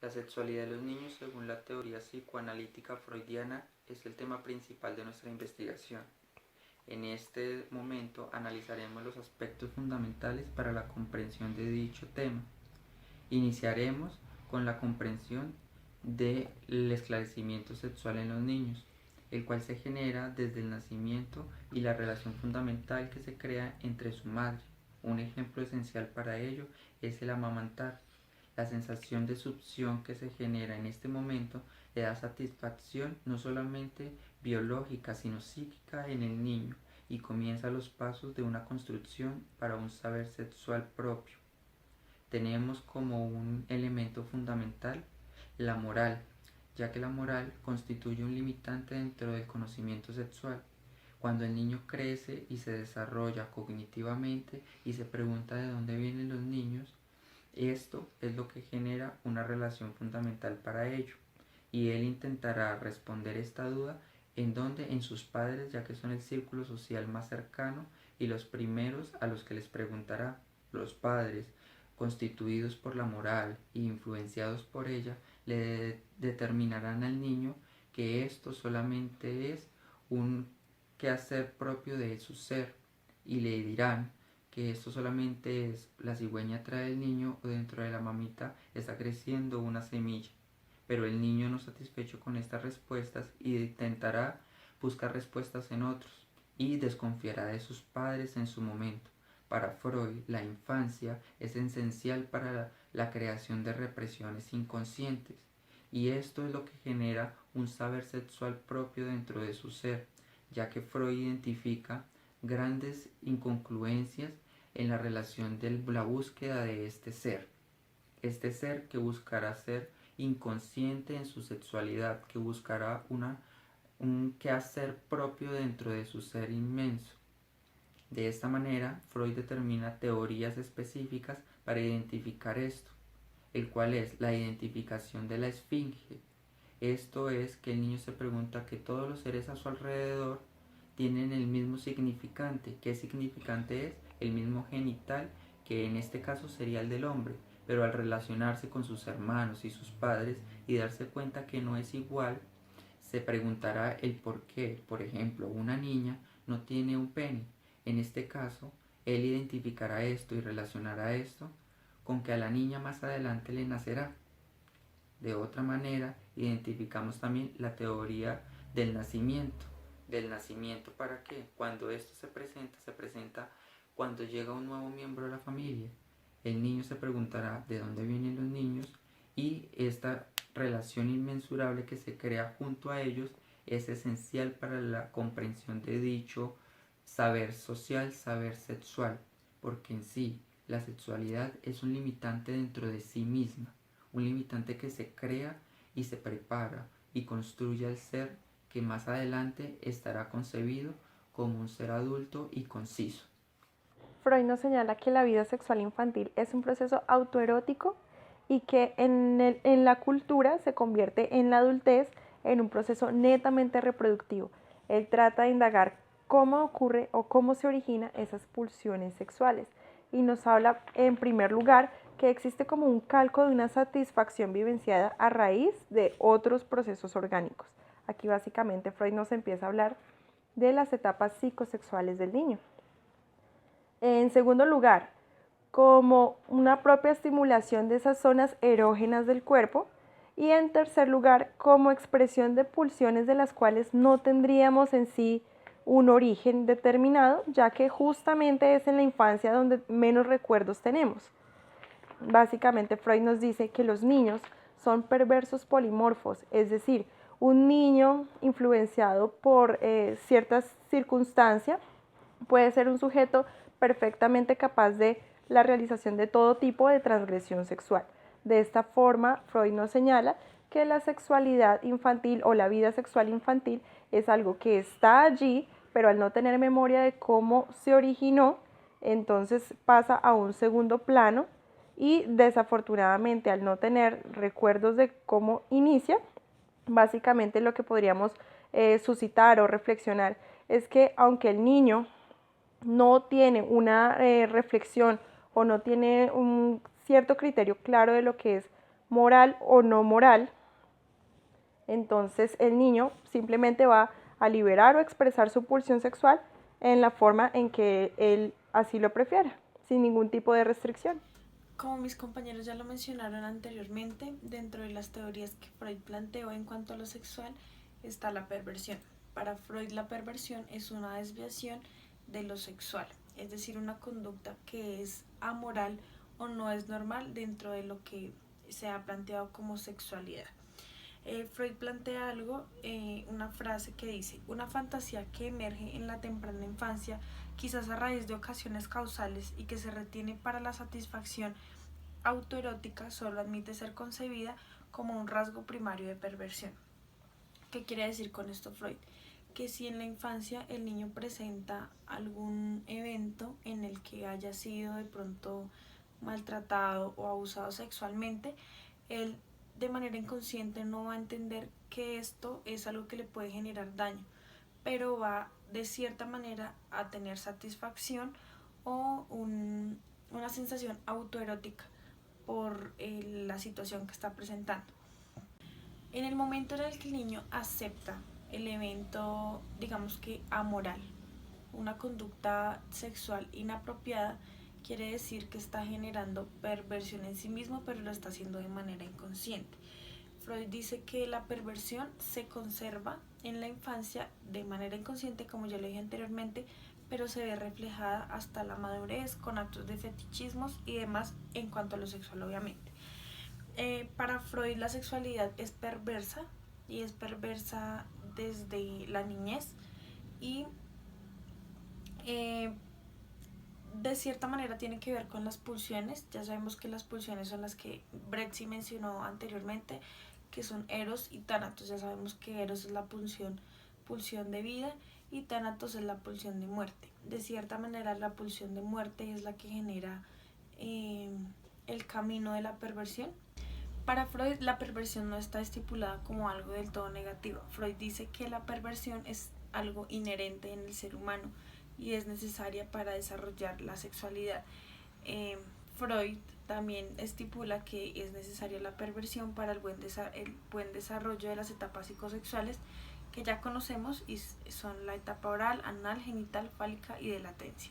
La sexualidad de los niños, según la teoría psicoanalítica freudiana, es el tema principal de nuestra investigación. En este momento analizaremos los aspectos fundamentales para la comprensión de dicho tema. Iniciaremos con la comprensión del esclarecimiento sexual en los niños, el cual se genera desde el nacimiento y la relación fundamental que se crea entre su madre. Un ejemplo esencial para ello es el amamantar. La sensación de succión que se genera en este momento le da satisfacción no solamente biológica, sino psíquica en el niño y comienza los pasos de una construcción para un saber sexual propio. Tenemos como un elemento fundamental la moral, ya que la moral constituye un limitante dentro del conocimiento sexual. Cuando el niño crece y se desarrolla cognitivamente y se pregunta de dónde vienen los niños, esto es lo que genera una relación fundamental para ello, y él intentará responder esta duda en sus padres, ya que son el círculo social más cercano y los primeros a los que les preguntará. Los padres, constituidos por la moral e influenciados por ella, le determinarán al niño que esto solamente es un quehacer propio de su ser, y le dirán que esto solamente es la cigüeña trae el niño o dentro de la mamita está creciendo una semilla. Pero el niño, no satisfecho con estas respuestas, intentará buscar respuestas en otros y desconfiará de sus padres en su momento. Para Freud, la infancia es esencial para la creación de represiones inconscientes, y esto es lo que genera un saber sexual propio dentro de su ser, ya que Freud identifica grandes incongruencias en la relación de la búsqueda de este ser que buscará ser inconsciente en su sexualidad, que buscará un quehacer propio dentro de su ser inmenso. De esta manera, Freud determina teorías específicas para identificar esto, el cual es la identificación de la esfinge. Esto es que el niño se pregunta que todos los seres a su alrededor tienen el mismo significante. ¿Qué significante es? El mismo genital, que en este caso sería el del hombre, pero al relacionarse con sus hermanos y sus padres y darse cuenta que no es igual, se preguntará el por qué. Por ejemplo, una niña no tiene un pene. En este caso, él identificará esto y relacionará esto con que a la niña más adelante le nacerá. De otra manera, identificamos también la teoría del nacimiento. ¿Del nacimiento para qué? Cuando esto se presenta cuando llega un nuevo miembro de la familia. El niño se preguntará de dónde vienen los niños, y esta relación inmensurable que se crea junto a ellos es esencial para la comprensión de dicho saber social, saber sexual, porque en sí la sexualidad es un limitante dentro de sí misma, un limitante que se crea y se prepara y construye al ser que más adelante estará concebido como un ser adulto y conciso. Freud nos señala que la vida sexual infantil es un proceso autoerótico y que en la cultura se convierte en la adultez en un proceso netamente reproductivo. Él trata de indagar cómo ocurre o cómo se originan esas pulsiones sexuales, y nos habla en primer lugar que existe como un calco de una satisfacción vivenciada a raíz de otros procesos orgánicos. Aquí básicamente Freud nos empieza a hablar de las etapas psicosexuales del niño. En segundo lugar, como una propia estimulación de esas zonas erógenas del cuerpo. Y en tercer lugar, como expresión de pulsiones de las cuales no tendríamos en sí un origen determinado, ya que justamente es en la infancia donde menos recuerdos tenemos. Básicamente Freud nos dice que los niños son perversos polimorfos, es decir, un niño influenciado por ciertas circunstancias puede ser un sujeto perfectamente capaz de la realización de todo tipo de transgresión sexual. De esta forma, Freud nos señala que la sexualidad infantil o la vida sexual infantil es algo que está allí, pero al no tener memoria de cómo se originó, entonces pasa a un segundo plano, y desafortunadamente al no tener recuerdos de cómo inicia, básicamente lo que podríamos suscitar o reflexionar es que aunque el niño no tiene una reflexión o no tiene un cierto criterio claro de lo que es moral o no moral, entonces el niño simplemente va a liberar o expresar su pulsión sexual en la forma en que él así lo prefiera, sin ningún tipo de restricción. Como mis compañeros ya lo mencionaron anteriormente, dentro de las teorías que Freud planteó en cuanto a lo sexual está la perversión. Para Freud la perversión es una desviación de lo sexual, es decir, una conducta que es amoral o no es normal dentro de lo que se ha planteado como sexualidad. Freud plantea una frase que dice: una fantasía que emerge en la temprana infancia, quizás a raíz de ocasiones causales y que se retiene para la satisfacción autoerótica, solo admite ser concebida como un rasgo primario de perversión. ¿Qué quiere decir con esto Freud? Que si en la infancia el niño presenta algún evento en el que haya sido de pronto maltratado o abusado sexualmente, él de manera inconsciente no va a entender que esto es algo que le puede generar daño, pero va de cierta manera a tener satisfacción o una sensación autoerótica por la situación que está presentando. En el momento en el que el niño acepta el evento, digamos que amoral, una conducta sexual inapropiada, quiere decir que está generando perversión en sí mismo, pero lo está haciendo de manera inconsciente. Freud dice que la perversión se conserva en la infancia de manera inconsciente, como ya lo dije anteriormente, pero se ve reflejada hasta la madurez con actos de fetichismos y demás en cuanto a lo sexual, obviamente. Para Freud la sexualidad es perversa y es perversa desde la niñez y de cierta manera tiene que ver con las pulsiones. Ya sabemos que las pulsiones son las que Bretzi mencionó anteriormente, que son Eros y Tánatos. Ya sabemos que Eros es la pulsión de vida y Tánatos es la pulsión de muerte. De cierta manera la pulsión de muerte es la que genera el camino de la perversión. Para Freud la perversión no está estipulada como algo del todo negativo. Freud dice que la perversión es algo inherente en el ser humano y es necesaria para desarrollar la sexualidad. Freud también estipula que es necesaria la perversión para el buen desarrollo de las etapas psicosexuales que ya conocemos y son la etapa oral, anal, genital, fálica y de latencia.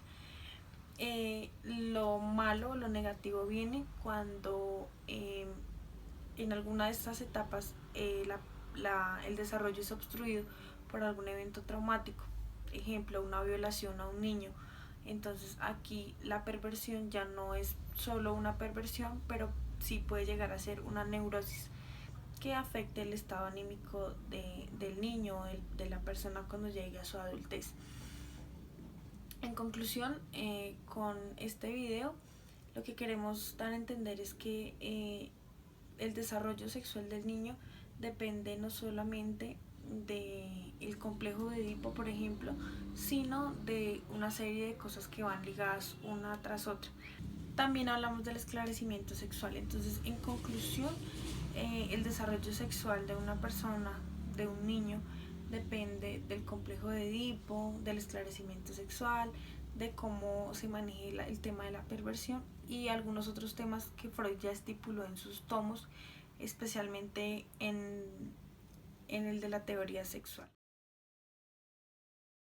Lo malo, lo negativo viene cuando en alguna de estas etapas el desarrollo es obstruido por algún evento traumático, ejemplo, una violación a un niño. Entonces aquí la perversión ya no es solo una perversión, pero sí puede llegar a ser una neurosis que afecte el estado anímico del niño o de la persona cuando llegue a su adultez. En conclusión, con este video lo que queremos dar a entender es que el desarrollo sexual del niño depende no solamente del complejo de Edipo, por ejemplo, sino de una serie de cosas que van ligadas una tras otra. También hablamos del esclarecimiento sexual. Entonces, en conclusión, el desarrollo sexual de una persona, de un niño, depende del complejo de Edipo, del esclarecimiento sexual, de cómo se maneje el tema de la perversión y algunos otros temas que Freud ya estipuló en sus tomos, especialmente en el de la teoría sexual.